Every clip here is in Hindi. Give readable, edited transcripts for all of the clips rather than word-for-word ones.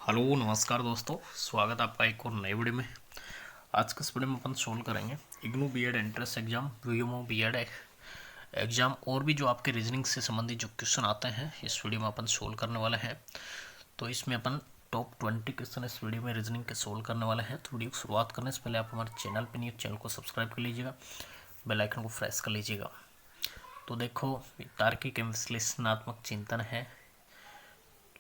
हेलो नमस्कार दोस्तों, स्वागत है आपका एक और नए वीडियो में। आज के इस वीडियो में अपन सोल्व करेंगे IGNOU BEd entrance exam, VMO BEd exam और भी जो आपके रीजनिंग से संबंधित जो क्वेश्चन आते हैं इस वीडियो में अपन सोल्व करने वाले हैं। तो इसमें अपन टॉप 20 क्वेश्चन इस वीडियो में रीजनिंग के सोल्व करने वाले हैं। तो वीडियो की शुरुआत करने से पहले आप हमारे चैनल पर नहीं, चैनल को सब्सक्राइब कर लीजिएगा, बेल आइकन को प्रेस कर लीजिएगा। तो देखो, तार्किक एवं विश्लेषणात्मक चिंतन है,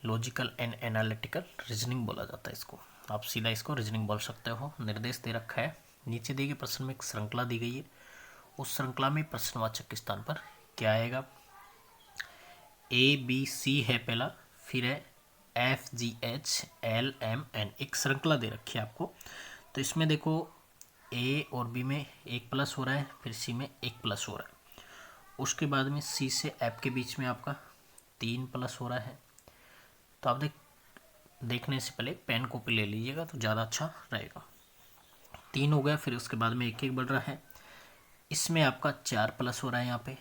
लॉजिकल एंड एनालिटिकल रीजनिंग बोला जाता है इसको। आप सीधा इसको रीजनिंग बोल सकते हो। निर्देश दे रखा है, नीचे दिए गए प्रश्न में एक श्रृंखला दी गई है, उस श्रृंखला में प्रश्नवाचक के स्थान पर क्या आएगा। ए बी सी है पहला, फिर है F G H L M N, एक श्रृंखला दे रखी है आपको। तो इसमें देखो ए और बी में एक प्लस हो रहा है, फिर सी में एक प्लस हो रहा है, उसके बाद में सी से एफ के बीच में आपका 3 प्लस हो रहा है। तो आप देखने से पहले पेन कॉपी ले लीजिएगा तो ज़्यादा अच्छा रहेगा। 3 हो गया, फिर उसके बाद में एक बढ़ रहा है, इसमें आपका 4 प्लस हो रहा है, यहाँ पे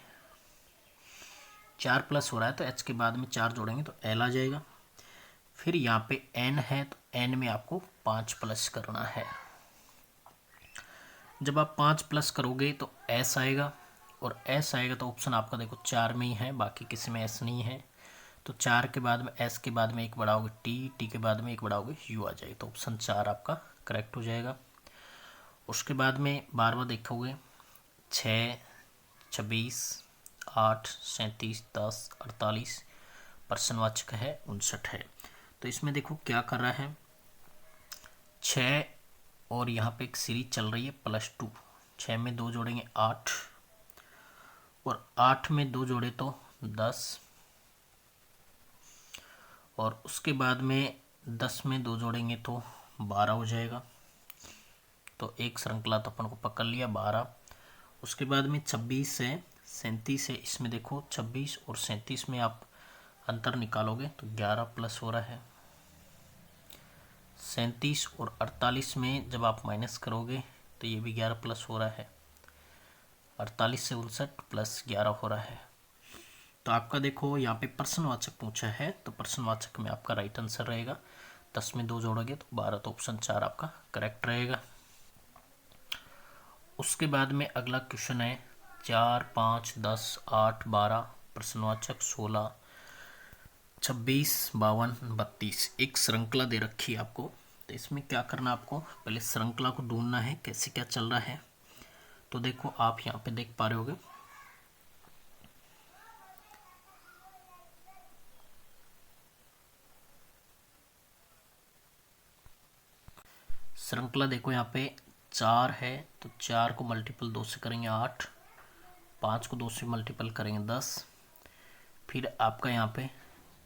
4 प्लस हो रहा है तो एच के बाद में 4 जोड़ेंगे तो एल आ जाएगा। फिर यहाँ पे एन है तो एन में आपको 5 प्लस करना है। जब आप 5 प्लस करोगे तो एस आएगा, और एस आएगा तो ऑप्शन आपका देखो 4 में ही है, बाकी किसी में एस नहीं है। तो 4 के बाद में एस के बाद में एक बढ़ाओगे टी, टी के बाद में एक बढ़ाओगे यू आ जाएगा, तो ऑप्शन 4 आपका करेक्ट हो जाएगा। उसके बाद में बार बार देखोगे 6, 26, 8, 37, 10, 48, प्रश्नवाचक है 59 है। तो इसमें देखो क्या कर रहा है, 6 और यहाँ पे एक सीरीज चल रही है +2, 6 में 2 जोड़ेंगे 8, और 8 में 2 जोड़े तो 10, और उसके बाद में 10 में 2 जोड़ेंगे तो 12 हो जाएगा। तो एक श्रृंखला तो अपन को पकड़ लिया 12। उसके बाद में 26 है, 37 है, इसमें देखो 26 और 37 में आप अंतर निकालोगे तो 11 प्लस हो रहा है। 37 और 48 में जब आप माइनस करोगे तो ये भी 11 प्लस हो रहा है। 48 से 59 प्लस 11 हो रहा है। तो आपका देखो यहाँ पे प्रश्नवाचक पूछा है, तो प्रश्नवाचक में आपका राइट आंसर रहेगा। 10 में 2 जोड़ोगे तो 12, तो ऑप्शन 4 आपका करेक्ट रहेगा। उसके बाद में अगला क्वेश्चन है 4, 5, 10, 8, 12, प्रश्नवाचक 16, 26, 52, 32, एक श्रृंखला दे रखी है आपको। तो इसमें क्या करना, आपको पहले श्रृंखला को ढूंढना है कैसे क्या चल रहा है। तो देखो आप यहाँ पे देख पा रहे होगे, श्रृंखला देखो यहाँ पे 4 है तो 4 को मल्टीपल 2 से करेंगे 8, 5 को 2 से मल्टीपल करेंगे 10, फिर आपका यहाँ पे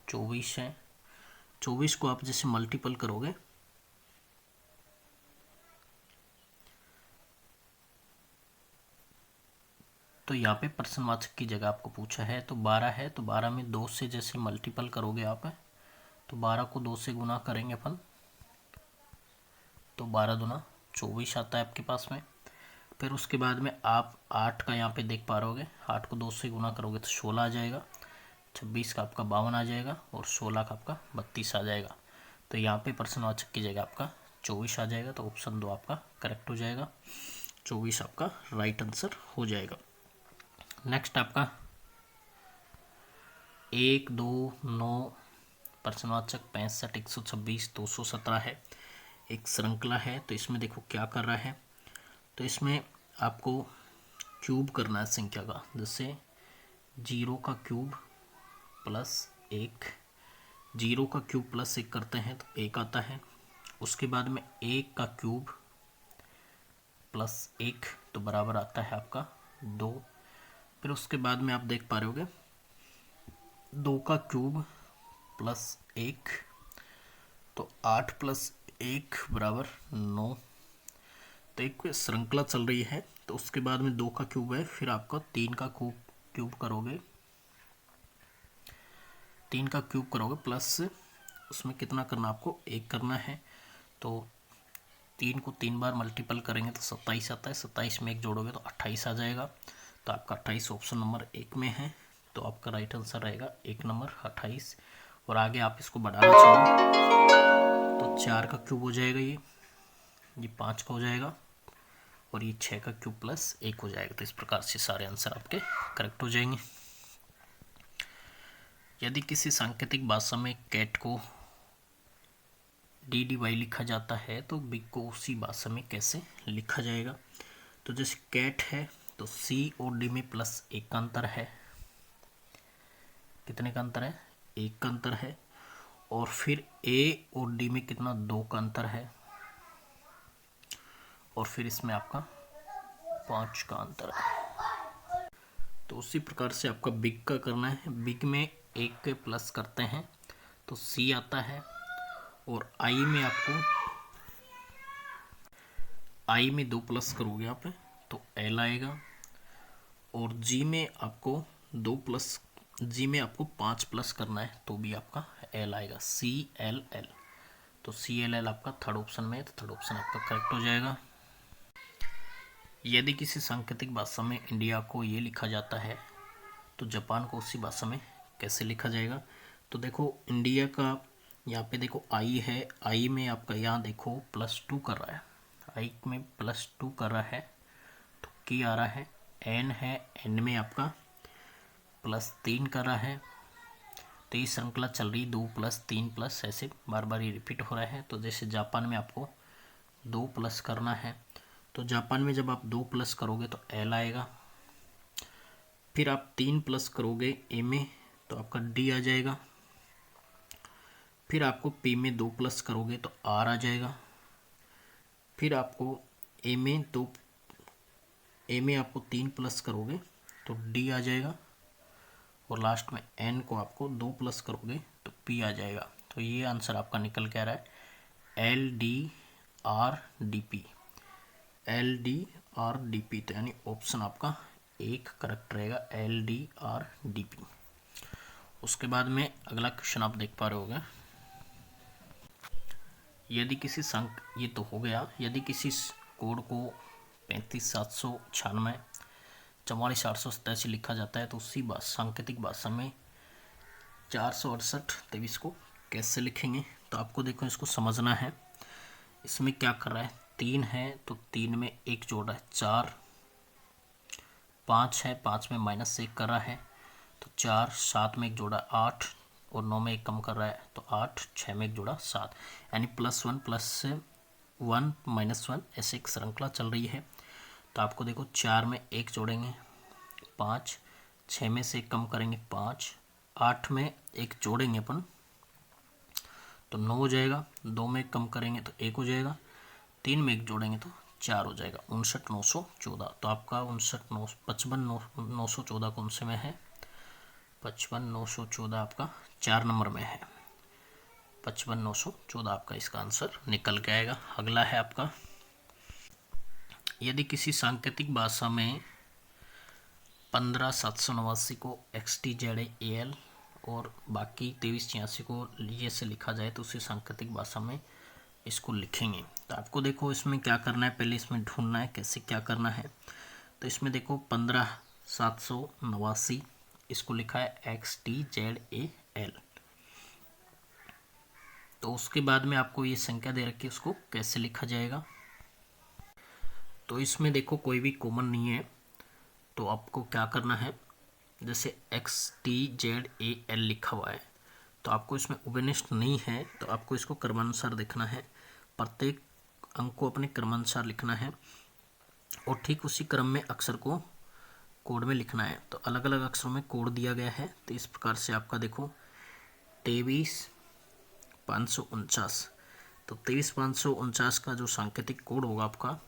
24 है। 24 को आप जैसे मल्टीपल करोगे तो यहाँ पे प्रश्नवाचक की जगह आपको पूछा है। तो 12 है तो 12 में 2 से जैसे मल्टीपल करोगे आप, तो 12 को 2 से गुना करेंगे अपन, तो 12 दूना 24 आता है आपके पास में। फिर उसके बाद में आप 8 का यहाँ पे देख पा रहोगे, 8 को 2 से गुना करोगे तो 16 आ जाएगा, 26 का आपका 52 आ जाएगा, और 16 का आपका 32 आ जाएगा। तो यहाँ पे प्रश्नवाचक की जगह आपका 24 आ जाएगा, तो ऑप्शन 2 आपका करेक्ट हो जाएगा। 24 आपका राइट आंसर हो जाएगा। नेक्स्ट आपका 1, 2, 9, प्रश्नवाचक 65, 126, 217 है, एक श्रृंखला है। तो इसमें देखो क्या कर रहा है, तो इसमें आपको क्यूब करना है संख्या का, जैसे 0 का क्यूब प्लस 1, 0 का क्यूब प्लस 1 करते हैं तो 1 आता है। उसके बाद में 1 का क्यूब प्लस 1 तो बराबर आता है आपका 2। फिर उसके बाद में आप देख पा रहे होगे 2 का क्यूब प्लस 1 तो 8 प्लस 1 बराबर 9। तो एक श्रृंखला चल रही है, तो उसके बाद में 2 का क्यूब है, फिर आपका 3 का क्यूब करोगे, 3 का क्यूब करोगे प्लस उसमें कितना करना, आपको 1 करना है। तो 3 को 3 बार मल्टीपल करेंगे तो 27 आता है, 27 में 1 जोड़ोगे तो 28 आ जाएगा। तो आपका 28 ऑप्शन नंबर 1 में है, तो आपका राइट आंसर रहेगा 1 नंबर 28। और आगे आप इसको बढ़ाना चाहो 4 का क्यूब हो जाएगा, ये 5 का हो जाएगा, और ये 6 का क्यूब प्लस 1 हो जाएगा। तो इस प्रकार से सारे आंसर आपके करेक्ट हो जाएंगे। यदि किसी सांकेतिक भाषा में कैट को डी डी वाई लिखा जाता है तो बिग को उसी भाषा में कैसे लिखा जाएगा। तो जैसे कैट है तो सी और डी में प्लस 1 का अंतर है। कितने का अंतर है? 1 का अंतर है। और फिर ए और डी में कितना? 2 का अंतर है। और फिर इसमें आपका 5 का अंतर है। तो उसी प्रकार से आपका बिग का करना है। बिग में 1 के प्लस करते हैं तो सी आता है, और आई में आपको आई में 2 प्लस करोगे आप तो एल आएगा, और जी में आपको 2 प्लस, जी में आपको 5 प्लस करना है तो भी आपका एल आएगा, सी एल एल। तो सी एल एल आपका थर्ड ऑप्शन में है, तो थर्ड ऑप्शन आपका करेक्ट हो जाएगा। यदि किसी सांकेतिक भाषा में इंडिया को ये लिखा जाता है तो जापान को उसी भाषा में कैसे लिखा जाएगा। तो देखो इंडिया का यहाँ पे देखो आई है, आई में आपका यहाँ देखो +2 कर रहा है, आई में +2 कर रहा है तो की आ रहा है। एन है, एन में आपका +3 कर रहा है। तो ये श्रृंखला चल रही 2 + 3 + ऐसे बार बार ये रिपीट हो रहा है। तो जैसे जापान में आपको 2 प्लस करना है, तो जापान में जब आप 2 प्लस करोगे तो एल आएगा। फिर आप 3 प्लस करोगे ए में तो आपका डी आ जाएगा। फिर आपको पी में 2 प्लस करोगे तो आर आ जाएगा। फिर आपको ए में आपको 3 प्लस करोगे तो डी आ जाएगा। और लास्ट में एन को आपको 2 प्लस करोगे तो पी आ जाएगा। तो ये आंसर आपका निकल के आ रहा है L D R D P, L D R D P. तो यानी ऑप्शन आपका 1 करेक्ट रहेगा, L D R D P. उसके बाद में अगला क्वेश्चन आप देख पा रहे होगे। यदि किसी ये तो हो गया, यदि किसी कोड को 35,796 44,887 लिखा जाता है तो उसी सांकेतिक भाषा में 468,23 को कैसे लिखेंगे। तो आपको देखो इसको समझना है। इसमें क्या कर रहा है, 3 है तो 3 में 1 जोड़ रहा है 4, 5 है 5 में -1 कर रहा है तो 4, 7 में 1 जोड़ा 8, और 9 में 1 कम कर रहा है तो 8, 6 में 1 जोड़ा 7, यानी +1 +1 -1 ऐसे एक श्रृंखला चल रही है। तो आपको देखो 4 में 1 जोड़ेंगे 5, 6 में से 1 कम करेंगे 5, 8 में 1 जोड़ेंगे अपन तो 9 हो जाएगा, 2 में 1 कम करेंगे तो 1 हो जाएगा, 3 में 1 जोड़ेंगे तो 4 हो जाएगा, 59,914। तो आपका 55,914 कौन से में है? 55,914 आपका 4 नंबर में है। 55,914 आपका इसका आंसर निकल के आएगा। अगला है आपका, यदि किसी सांकेतिक भाषा में 15,789 को XTZAL और बाकी 2386 को ये से लिखा जाए तो उसी सांकेतिक भाषा में इसको लिखेंगे। तो आपको देखो इसमें क्या करना है, पहले इसमें ढूंढना है कैसे क्या करना है। तो इसमें देखो 15,789 इसको लिखा है XTZAL। तो उसके बाद में आपको ये संख्या दे रखी है, उसको कैसे लिखा जाएगा। तो इसमें देखो कोई भी कॉमन नहीं है, तो आपको क्या करना है, जैसे XTZAL लिखा हुआ है तो आपको इसमें उभयनिष्ठ नहीं है तो आपको इसको क्रमानुसार देखना है, प्रत्येक अंक को अपने क्रमानुसार लिखना है और ठीक उसी क्रम में अक्षर को कोड में लिखना है। तो अलग अलग अक्षरों में कोड दिया गया है। तो इस प्रकार से आपका देखो 23,549, तो 23,549 का जो सांकेतिक कोड होगा आपका,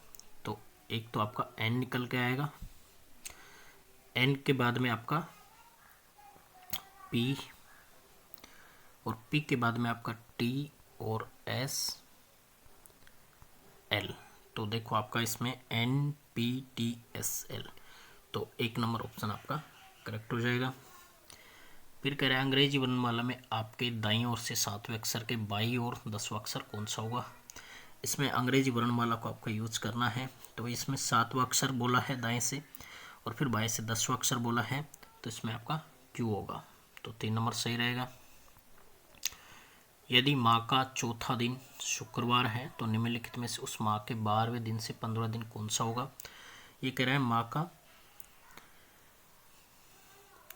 तो एक तो आपका N निकल के आएगा, N के बाद में आपका P, और P के बाद में आपका T और S L। तो देखो आपका इसमें NPTSL, तो 1 नंबर ऑप्शन आपका करेक्ट हो जाएगा। फिर कह रहा है अंग्रेजी वर्णमाला में आपके दाईं ओर से 7वें अक्षर के बाईं ओर 10वां अक्षर कौन सा होगा। इसमें अंग्रेजी वर्णमाला को आपको यूज करना है। तो इसमें 7वां अक्षर बोला है दाएं से, और फिर बाएं से 10वां अक्षर बोला है, तो इसमें आपका Q होगा, तो 3 नंबर सही रहेगा। यदि माँ का चौथा दिन शुक्रवार है, तो निम्नलिखित में से उस माह के 12वें दिन से 15 दिन कौन सा होगा। ये कह रहा है माह का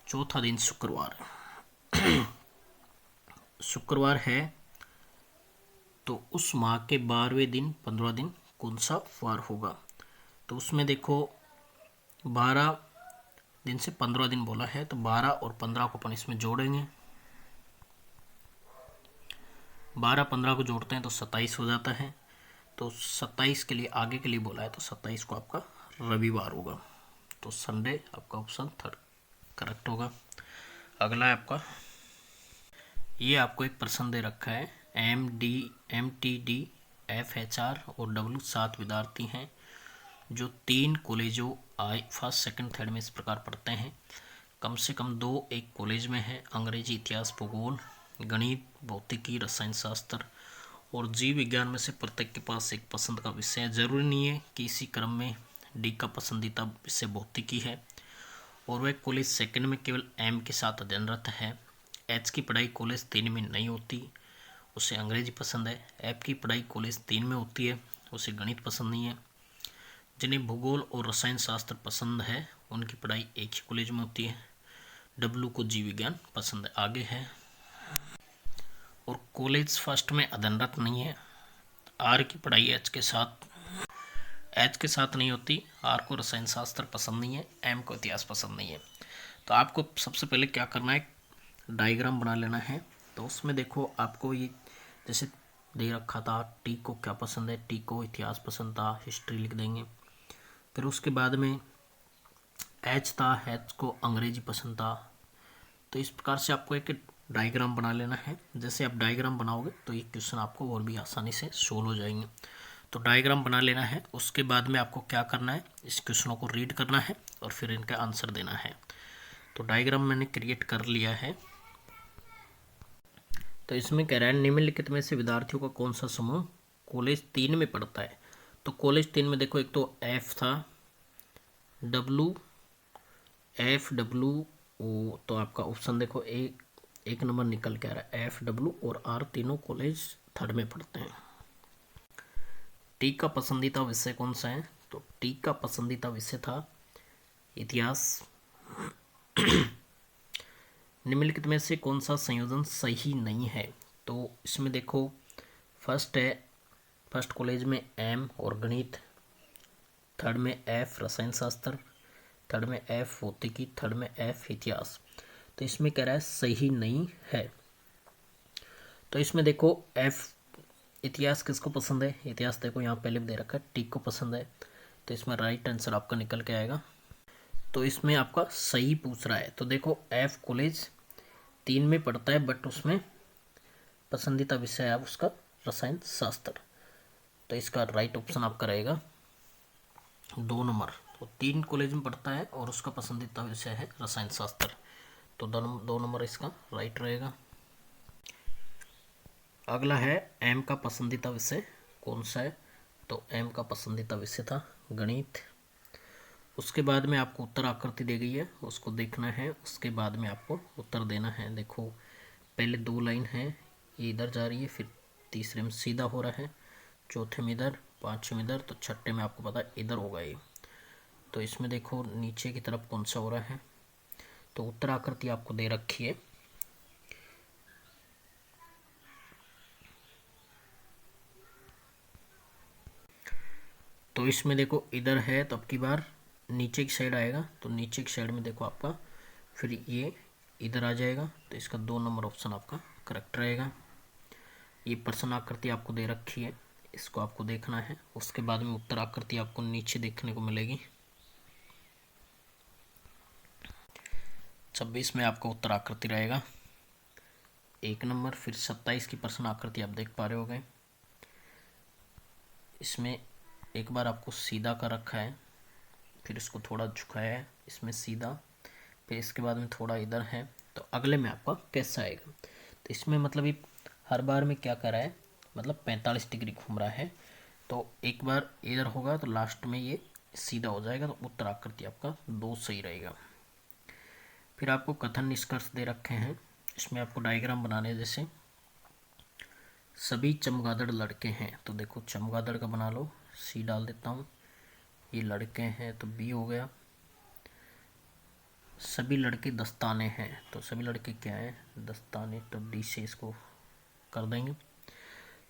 चौथा दिन शुक्रवार शुक्रवार है, तो उस माह के 12वें दिन 15 दिन कौन सा वार होगा। तो उसमें देखो 12 दिन से 15 दिन बोला है, तो 12 और 15 को अपन इसमें जोड़ेंगे। 12 15 को जोड़ते हैं तो 27 हो जाता है। तो 27 के लिए आगे के लिए बोला है, तो 27 को आपका रविवार होगा। तो संडे आपका ऑप्शन थर्ड करेक्ट होगा। अगला है आपका, ये आपको एक प्रश्न दे रखा है। MTD FHR और W 7 विद्यार्थी हैं जो 3 कॉलेजों फर्स्ट सेकंड थर्ड में इस प्रकार पढ़ते हैं। कम से कम 2 एक कॉलेज में है, अंग्रेजी, इतिहास, भूगोल, गणित, भौतिकी, रसायन शास्त्र और जीव विज्ञान में से प्रत्येक के पास एक पसंद का विषय है। जरूरी नहीं है कि इसी क्रम में डी का पसंदीदा विषय भौतिकी है और वह कॉलेज सेकंड में केवल एम के साथ अध्ययनरत है। एच की पढ़ाई कॉलेज 3 में नहीं होती, उसे अंग्रेजी पसंद है। एफ की पढ़ाई कॉलेज 3 में होती है, उसे गणित पसंद नहीं है। जिन्हें भूगोल और रसायन शास्त्र पसंद है उनकी पढ़ाई एक ही कॉलेज में होती है। डब्लू को जीव विज्ञान पसंद है। आगे है, और कॉलेज फर्स्ट में अध्ययनरत नहीं है। आर की पढ़ाई एच के साथ नहीं होती। आर को रसायन शास्त्र पसंद नहीं है, एम को इतिहास पसंद नहीं है। तो आपको सबसे पहले क्या करना है, डायग्राम बना लेना है। तो उसमें देखो आपको ये जैसे दे रखा था, टी को क्या पसंद है, टी को इतिहास पसंद था, हिस्ट्री लिख देंगे। फिर उसके बाद में एच था, एच को अंग्रेजी पसंद था। तो इस प्रकार से आपको एक डायग्राम बना लेना है। जैसे आप डायग्राम बनाओगे तो ये क्वेश्चन आपको और भी आसानी से सोल्व हो जाएंगे। तो डायग्राम बना लेना है। उसके बाद में आपको क्या करना है, इस क्वेश्चनों को रीड करना है और फिर इनका आंसर देना है। तो डायग्राम मैंने क्रिएट कर लिया है। तो इसमें कह रहा है निम्नलिखित में से विद्यार्थियों का कौन सा समूह कॉलेज 3 में पढ़ता है। तो कॉलेज 3 में देखो, एक तो एफ था, डब्लू, एफ डब्लू ओ, तो आपका ऑप्शन देखो एक नंबर निकल के आ रहा है। एफ डब्लू और आर तीनों कॉलेज थर्ड में पढ़ते हैं। टी का पसंदीदा विषय कौन सा है, तो टी का पसंदीदा विषय था इतिहास। निम्नलिखित में से कौन सा संयोजन सही नहीं है। तो इसमें देखो फर्स्ट कॉलेज में एम और गणित, थर्ड में एफ रसायन शास्त्र, थर्ड में एफ भौतिकी, थर्ड में एफ इतिहास। तो इसमें कह रहा है सही नहीं है। तो इसमें देखो एफ इतिहास किसको पसंद है, इतिहास देखो यहाँ पहले भी दे रखा है, टी को पसंद है। तो इसमें राइट आंसर आपका निकल के आएगा। तो इसमें आपका सही पूछ रहा है। तो देखो एफ कॉलेज 3 में पढ़ता है, बट उसमें पसंदीदा विषय है उसका रसायन शास्त्र। तो इसका राइट ऑप्शन आपका रहेगा 2 नंबर। तो 3 कॉलेज में पढ़ता है और उसका पसंदीदा विषय है रसायन शास्त्र। तो 2 नंबर इसका राइट रहेगा। अगला है एम का पसंदीदा विषय कौन सा है। तो एम का पसंदीदा विषय था गणित। उसके बाद में आपको उत्तर आकृति दी गई है, उसको देखना है। उसके बाद में आपको उत्तर देना है। देखो पहले 2 लाइन है, ये इधर जा रही है, फिर तीसरे में सीधा हो रहा है, चौथे में इधर, पाँचवें में इधर, तो छठे में आपको पता है इधर होगा ये। तो इसमें देखो नीचे की तरफ कौन सा हो रहा है। तो उत्तर आकृति आपको दे रखी है। तो इसमें देखो इधर है, तो अब की बार नीचे की साइड आएगा। तो नीचे की साइड में देखो आपका फिर ये इधर आ जाएगा। तो इसका 2 नंबर ऑप्शन आपका करेक्ट रहेगा। ये प्रश्न आकृति आपको दे रखी है, इसको आपको देखना है। उसके बाद में उत्तर आकृति आपको नीचे देखने को मिलेगी। 26 में आपका उत्तर आकृति रहेगा 1 नंबर। फिर 27 की प्रश्न आकृति आप देख पा रहे होगे। इसमें एक बार आपको सीधा कर रखा है, फिर इसको थोड़ा झुकाया है, इसमें सीधा, फिर इसके बाद में थोड़ा इधर है। तो अगले में आपका कैसा आएगा। तो इसमें मतलब ये हर बार में क्या कर रहा है, मतलब 45 डिग्री घूम रहा है। तो एक बार इधर होगा तो लास्ट में ये सीधा हो जाएगा। तो उत्तर आकृति आपका 2 सही रहेगा। फिर आपको कथन निष्कर्ष दे रखे हैं, इसमें आपको डायग्राम बनाने, जैसे सभी चमगादड़ लड़के हैं, तो देखो चमगादड़ का बना लो, सी डाल देता हूँ। ये लड़के हैं तो बी हो गया। सभी लड़के दस्ताने हैं, तो सभी लड़के क्या हैं, दस्ताने, तो डी से इसको कर देंगे।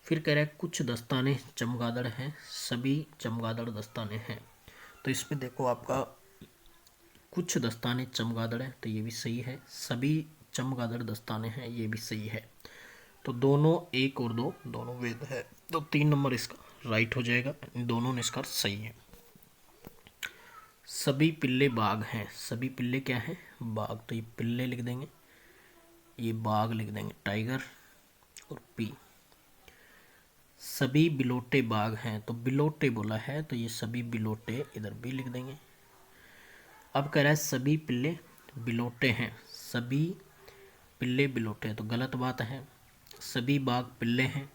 फिर कह रहा है कुछ दस्ताने चमगादड़ हैं, सभी चमगादड़ दस्ताने हैं, तो इसमें देखो आपका कुछ दस्ताने चमगादड़ हैं, तो ये भी सही है। सभी चमगादड़ दस्ताने हैं, ये भी सही है। तो दोनों 1 और 2 दोनों वेद है, तो 3 नंबर इसका राइट हो जाएगा। इन दोनों निष्कर्ष सही है। सभी पिल्ले बाघ हैं, सभी पिल्ले क्या हैं, बाघ, तो ये पिल्ले लिख देंगे, ये बाघ लिख देंगे, टाइगर, और पी। सभी बिलोटे बाघ हैं, तो बिलोटे बोला है, तो ये सभी बिलोटे इधर भी लिख देंगे। अब कह रहा है सभी पिल्ले बिलोटे हैं, सभी पिल्ले बिलोटे हैं, तो गलत बात है। सभी बाघ पिल्ले हैं,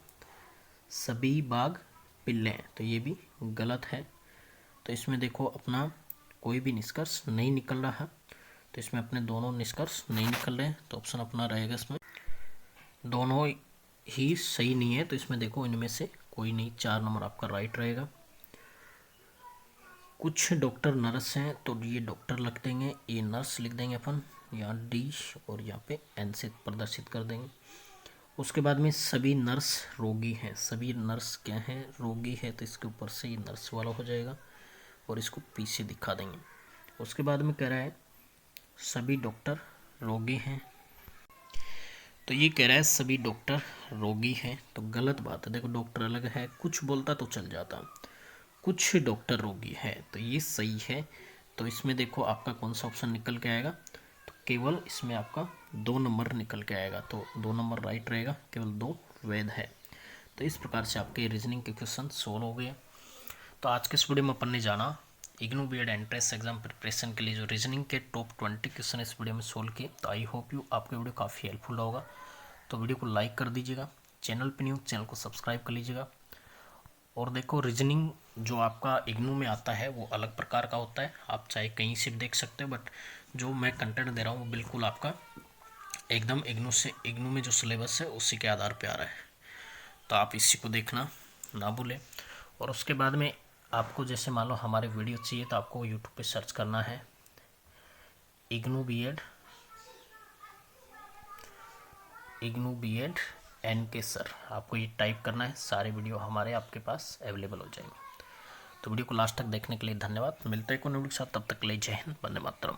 सभी बाघ पिल्ले हैं, तो ये भी गलत है। तो इसमें देखो अपना कोई भी निष्कर्ष नहीं निकल रहा है, तो इसमें अपने दोनों निष्कर्ष नहीं निकल रहे हैं, तो ऑप्शन अपना रहेगा इसमें दोनों ही सही नहीं है। तो इसमें देखो इनमें से कोई नहीं, 4 नंबर आपका राइट रहेगा। कुछ डॉक्टर नर्स हैं, तो ये डॉक्टर लिख देंगे, ये नर्स लिख देंगे अपन, यहाँ डी और यहाँ पे एन से प्रदर्शित कर देंगे। उसके बाद में सभी नर्स रोगी हैं, सभी नर्स क्या हैं, रोगी है, तो इसके ऊपर से ये नर्स वाला हो जाएगा और इसको पीछे दिखा देंगे। उसके बाद में कह रहा है सभी डॉक्टर रोगी हैं, तो ये कह रहा है सभी डॉक्टर रोगी हैं, तो गलत बात है। देखो डॉक्टर अलग है, कुछ बोलता तो चल जाता, कुछ डॉक्टर रोगी है, तो ये सही है। तो इसमें देखो आपका कौन सा ऑप्शन निकल के आएगा, तो केवल इसमें आपका 2 नंबर निकल के आएगा, तो 2 नंबर राइट रहेगा, केवल 2 वैध है। तो इस प्रकार से आपके रीजनिंग के क्वेश्चन सोल्व हो गए। तो आज के इस वीडियो में अपन ने जाना IGNOU BEd entrance exam preparation के लिए जो रीजनिंग के टॉप 20 क्वेश्चन इस वीडियो में सोल्व किए। तो आई होप यू आपके वीडियो काफ़ी हेल्पफुल होगा। तो वीडियो को लाइक कर दीजिएगा, चैनल पे न्यू चैनल को सब्सक्राइब कर लीजिएगा। और देखो रीजनिंग जो आपका इग्नू में आता है वो अलग प्रकार का होता है, आप चाहे कहीं से भी देख सकते हो, बट जो मैं कंटेंट दे रहा हूँ वो बिल्कुल आपका एकदम इग्नू में जो सिलेबस है उसी के आधार पर आ रहा है, तो आप इसी को देखना ना भूलें। और उसके बाद में आपको जैसे मान लो हमारे वीडियो चाहिए, तो आपको यूट्यूब पे सर्च करना है इग्नू बीएड NK सर, आपको ये टाइप करना है, सारे वीडियो हमारे आपके पास अवेलेबल हो जाएंगे। तो वीडियो को लास्ट तक देखने के लिए धन्यवाद। मिलते हैं कोई वीडियो के साथ, तब तक के लिए जय हिंद, वंदे मातरम।